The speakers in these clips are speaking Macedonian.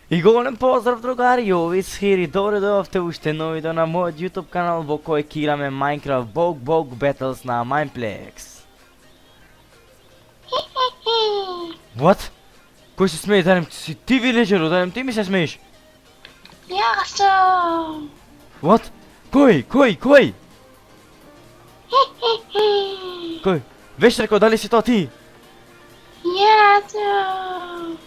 И голем поздрав другари, ови схири, добре дојавте уште едно видео на мојот YouTube канал во кој ќе играме Minecraft Bog Battles на Mineplex. What? Кој се смее, Дарем, си ти виледжеро, Дарем, ти ми се смееш? Јас сум. What? Кој? Кој? Вештерко, дали си тоа ти? Јас сум.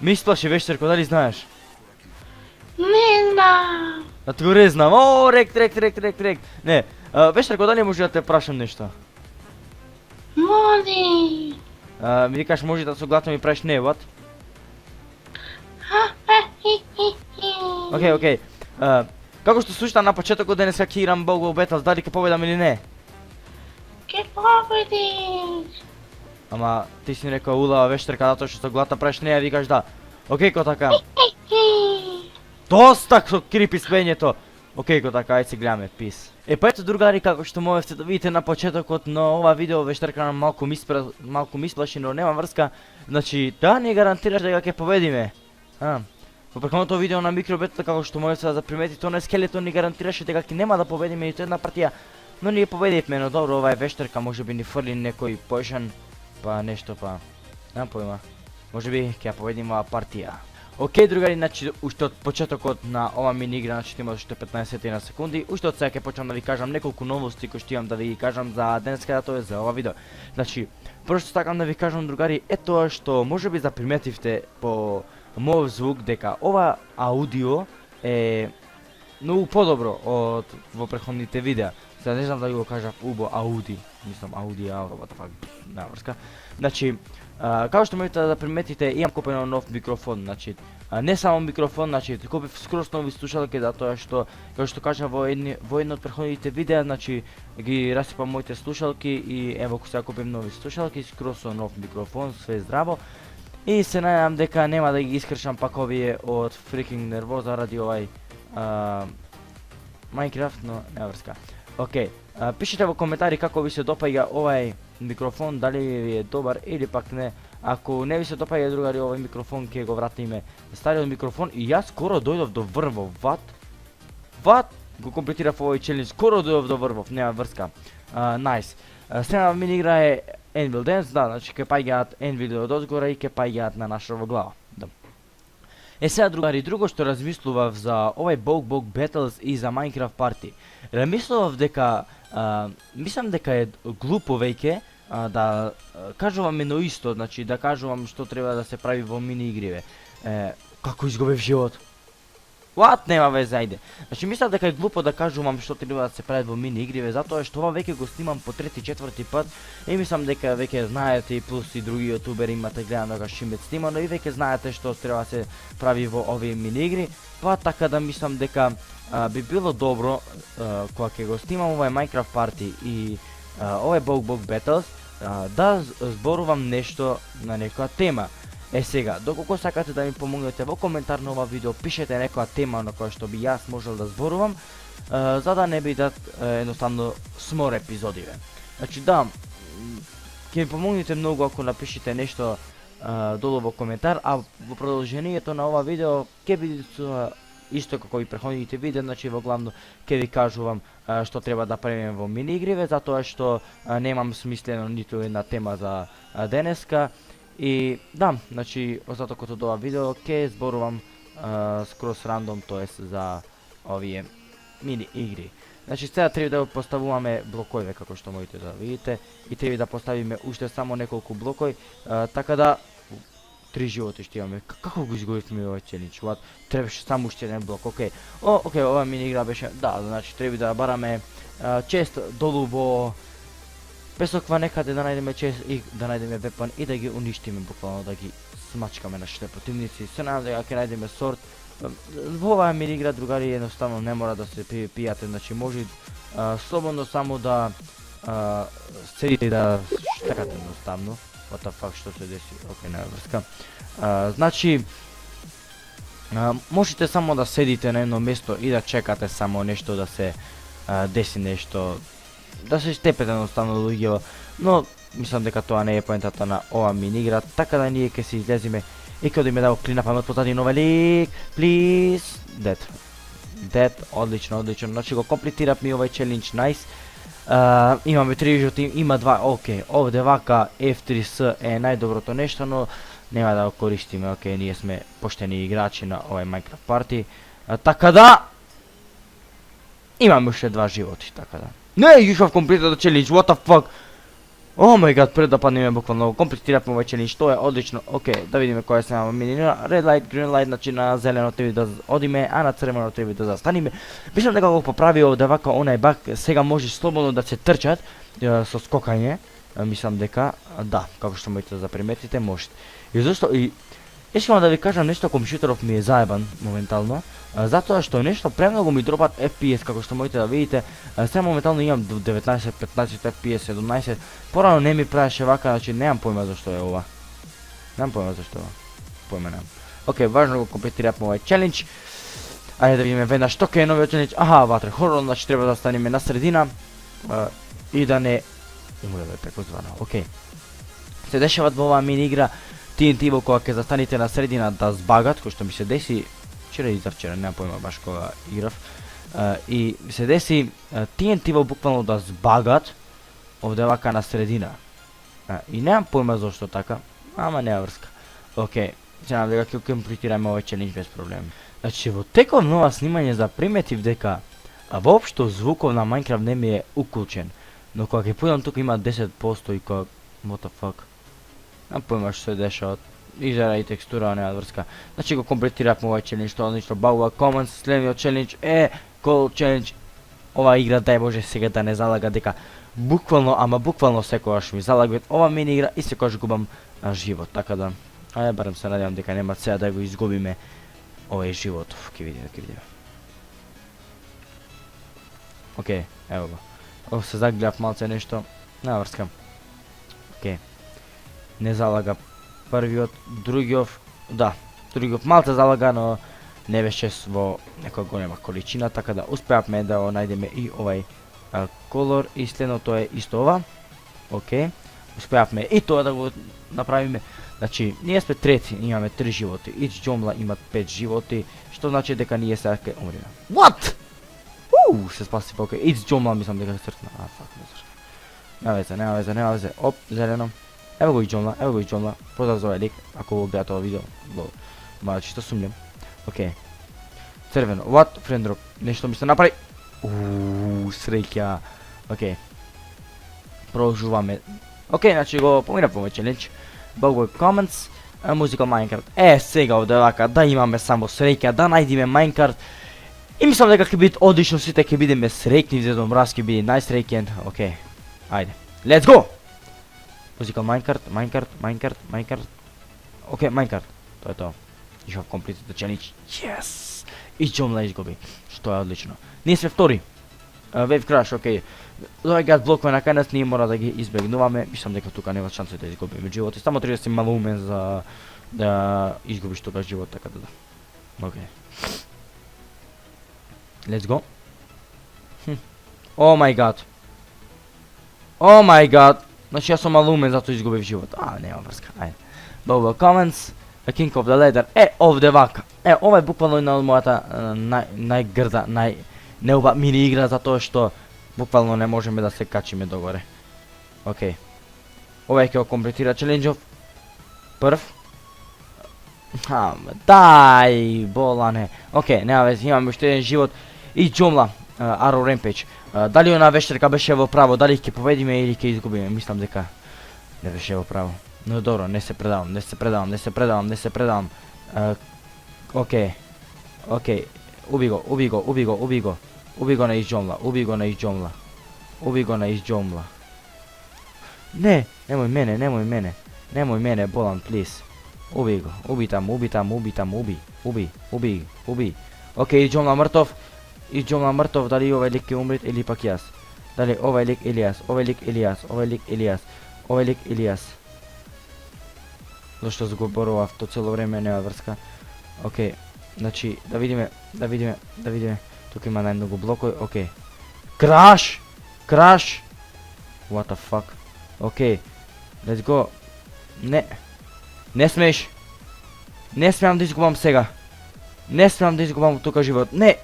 Ме исплаши Вештерко, дали знаеш? Не знам. Да те го резнам, рек. Не, Вештерко, дали може да те прашам нешто? Моли. Ми викаш може да со гласно ми правиш не, what? Океј. Како што слушна на почетокот денеска ќе играм Bog Battles, дали ќе победам или не? Ке победиш. Ама ти си ми рекол улава Вештерка затоа што со глата правиш не, викаш да. Океј, ко така. Доста со крипи свењето. Океј, ко така, ајде си гледаме, пис. Па ето другари, како што можете да видите на почетокот на ова видео, Вештерка нам малку ми исплаши, но нема врска. Значи, да не гарантираш дека ќе победиме. Во претходното видео на микробетата, како што можете да заприметите, оној скелетон ни гарантираше дека ќе нема да победиме ниту една партија. Но ние победивме, но добро, ова е Вештерка, можеби ни фрли некој појшан, па нешто па. Немам појма. Можеби ќе ја победиме оваа партија. Океј другари, значи уште од почетокот на ова мини игра, значи има уште 15 на секунди, уште од сега ќе почнам да ви кажам неколку новости кои што имам да ви ги кажам за денеска, тоа е за ова видео. Значи, прво што сакам да ви кажам другари е тоа што можеби заприметивте по мојот звук дека ова аудио е многу подобро од во претходните видеа. Сега не знам дали го кажав убо ауди, мислам ауди, what the fuck, нема врска. Значи, како што можете да приметите, имам купено нов микрофон, значи, не само микрофон, значи, купив скроз нови слушалки, затоа што, како што кажа во едно од претходните видеа, значи, ги расипам моите слушалки и ево сега купим нови слушалки, скроз со нов микрофон, све здраво. И се најдам дека нема да ги искршам пак овие од freaking нервоза ради овај Minecraft, но нема врска. Океј, пишете во коментари како ви се допаѓа овај микрофон, дали ви е добар или пак не. Ако не ви се допаѓа другари овај микрофон, ќе го вратиме стариот микрофон и јас скоро дојдов до врвов, Ват? Го комплетирав овој челендж, скоро дојдов до врвов, нема врска. Најс. Следната мини игра е Anvil Dance, да, значи ќе паѓаат Anvil од одгора и ќе паѓаат на нашава глава. Да. Сега другари, друго што размислував за овај Bog Battles и за Minecraft Party. Размислував дека, мислам дека е глупо веќе да кажувам едно исто, значи да кажувам што треба да се прави во мини игриве. Како изгубив живот? What? Нема везе, ајде. Значи мислам дека е глупо да кажувам што треба да се прави во мини игриве, затоа што ова веќе го снимам по трети, четврти пат и мислам дека веќе знаете и плюс и други јутубери имате гледано дека Шимет снима, но и веќе знаете што треба да се прави во овие мини игри, па така да мислам дека би било добро кога ќе го снимам овај Minecraft Party и овај Bog Battles да зборувам нешто на некоја тема. Сега, доколку сакате да ми помогнете во коментар на ова видео, пишете некоја тема на која што би јас можел да зборувам, за да не бидат едноставно смор епизодиве. Значи да, ќе ми помогнете многу ако напишете нешто долу во коментар, а во продолжението на ова видео ќе биде исто како и претходните видеа, значи во главно ќе ви кажувам што треба да правиме во мини игриве, затоа што немам смислено ниту една тема за денеска. И да, значи остатокот од ова видео ќе зборувам скроз рандом, тоест за овие мини игри. Значи сега треба да поставуваме блокови како што можете да видите и треба да поставиме уште само неколку блокови, така да 3 животи што имаме. Како го изгубивме овој челендж? Требаше само уште еден блок. Океј, ова мини игра беше, да, значи треба да бараме чест долу во песоква некаде да најдеме чест и да најдеме вепан и да ги уништиме, буквално да ги смачкаме нашите противници. Се надам дека ќе најдеме сорт. Во оваа мини игра другари едноставно не мора да се пијате, значи може слободно само да седите и да штекате едноставно. What the fuck, што се деси? Океј, нема врска. Значи можете само да седите на едно место и да чекате само нешто да се деси нешто, да се степете едноставно луѓето, но мислам дека тоа не е поентата на ова мини игра, така да ние ќе се излезиме И ќе одиме да го клинапаме од позади нови лик. Please. Dead. Одлично. Значи го комплетиравме овој челендж, nice. Имаме 3 животи, има 2, окей. Овде вака F3S е најдоброто нешто, но нема да го користиме, окей, ние сме поштени играчи на овој Minecraft парти. Така да имаме уште 2 животи, така да. Не, you have completed the challenge, what the fuck? Oh my god, пред да паднеме буквално комплетиравме овој челендж, тоа е одлично. Окей, да видиме која се минира. Red light, green light, значи на зелено треба да одиме, а на црвено треба да застанеме. Мислам дека го поправи овде вака онај баг, сега може слободно да се трчат со скокање. Мислам дека да, како што можете да заприметите, можете. И зашто искам да ви кажам нешто, компјутеров ми е заебан моментално, затоа што нешто премногу ми дропат FPS, како што можете да видите. Сега моментално имам 19, 15 FPS, 17. Порано не ми правеше вака, значи немам појма зашто е ова. Немам појма зашто е ова. Појма немам. Окей, важно го комплетиравме овој челендж. Ајде да видиме веднаш што е новиот челендж. Аха, ватре хорор, значи треба да станеме на средина и да не умреле такозвано. Окей. Се дешават во оваа мини игра TNT во кога ќе застанете на средина да збагат, кој што ми се деси вчера и завчера, немам појма баш кога играв. И се деси TNT во буквално да збагат овде вака на средина. И немам појма зашто така, ама нема врска. Окей, се надам дека ќе комплетираме овој челендж без проблем. Значи во теков на ова снимање заприметив дека воопшто звуков на Minecraft не ми е уклучен. Но кога ќе појдам тука има 10% и кога what the fuck. Немам појма што се дешава. Изера и текстура нема врска. Значи го комплетиравме овој челендж, тоа ништо бауа comments, следниот челендж е Gold Challenge. Ова игра дај Боже сега да не залага дека буквално, ама буквално секогаш ми залагат ова мини игра и секогаш губам живот, така да ајде барем се надевам дека нема сега да го изгубиме овој живот. Ќе видиме. Окей, ево го. Ова се загледав малце нешто, нема врска. Окей. Не залага првиот, другиот малце залага, но не беше во некоја голема количина, така да успеавме да најдеме и овај колор и следното е исто ова. Окей. Успеавме и тоа да го направиме. Значи, ние сме трети, имаме 3 животи. Ич Джомла има 5 животи, што значи дека ние сега ќе умриме. What? Се спаси пока. Ич Джомла мислам дека цркна. Нема везе. Оп, зелено. Ево го и Джомла. Поздрав за овој лик, ако го гледате ова видео. Мала чисто сумњам. Окей. Црвено. What? Френдроп. Нешто ми се направи. Среќа. Окей. Продолжуваме. Окей, значи го поминавме овој челендж. Bug comments, musical Minecraft. Сега овде вака да имаме само среќа, да најдиме Minecraft. И мислам дека ќе биде одлично, сите ќе бидеме среќни, Дедо Мраз ќе биде најсреќен. Окей. Ајде. Let's go. Musical Minecraft. Окей, Minecraft. Тоа е тоа. You have completed the challenge. Yes! И Джомла изгуби, што е одлично. Ние сме втори. Wave Crash, окей. Доаѓаат блокове на кај нас, ние мора да ги избегнуваме. Мислам дека тука нема шанса да изгубиме живот. Само треба да си мало умен за да изгубиш тука живот, така да. Окей. Let's go. Oh my god. Значи јас сум мало умен затоа изгубив живот. Нема врска. Ајде. Bubble comments. A King of the Ladder овде вака. Ова е буквално една од мојата најгрда, неуба мини игра, затоа што буквално не можеме да се качиме догоре. Окей. Ова ќе го комплетира челенџов. Прв. Дај, болане. Окей, нема веќе, имаме уште еден живот. И Джомла, Arrow Rampage. Дали она вештерка беше во право, дали ќе победиме или ќе изгубиме? Мислам дека не беше во право. Но добро, не се предавам. Окей. Уби го на изджомла. Не, немој мене, болам, плиз. Уби го, уби там. Окей, изджомла мртов, дали овој лик ќе умрет или пак јас? Дали овој лик Илијас? Зашто зборував то цело време, нема врска. Окей, значи да видиме. Тука има најмногу блокови. Окей. Краш! What the fuck? Окей. Let's go. Не смееш. Не смеам да изгубам сега. Не смеам да изгубам тука живот. Не.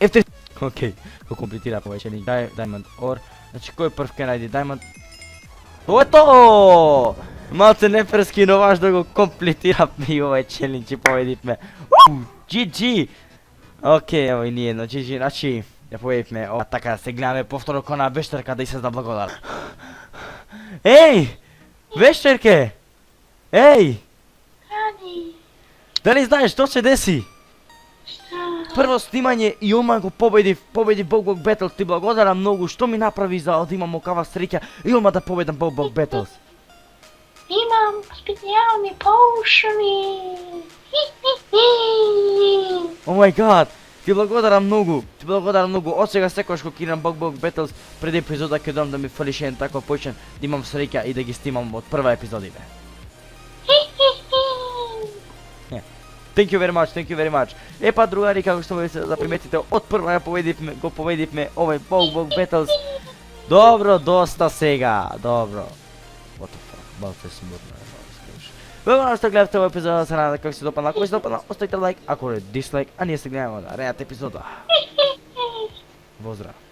Ефте. Океј, го комплетира повеќе ни. Diamond ore. Значи кој прв ќе најде Diamond? Ото! Малце неперски, но важно го комплетиравме и овој челендж и победивме. GG! Океј, ево и ние на GG, значи ја победивме. Така се гледаме повторно кон на вештерка да и се да благодарам. Еј! Вештерке! Еј! Ради, Дали знаеш што се деси? што? Прво снимање и ома го победив Бог Бог Battles. Ти благодарам многу што ми направи за да имам окава среќа и ома да победам Бог Бог Battles. Имам специјални поушни. О мај гад, ти благодарам многу. Од сега секогаш кога кидам Бог Бог Battles пред епизода ќе дам да ми фалиш еден таков поучен, да имам среќа и да ги снимам од прва епизода бе. Thank you very much. Епа другари, како што можете да приметите, од прва го победивме овој Бог Bog Battles. Добро, доста сега. Добро. What the fuck? Малце смурно е, Благодарам што гледавте овој епизода, се надам како се допадна. Ако ви се допадна, оставите лайк, ако не дислайк, а ние се гледаме на наредната епизода. Воздрав.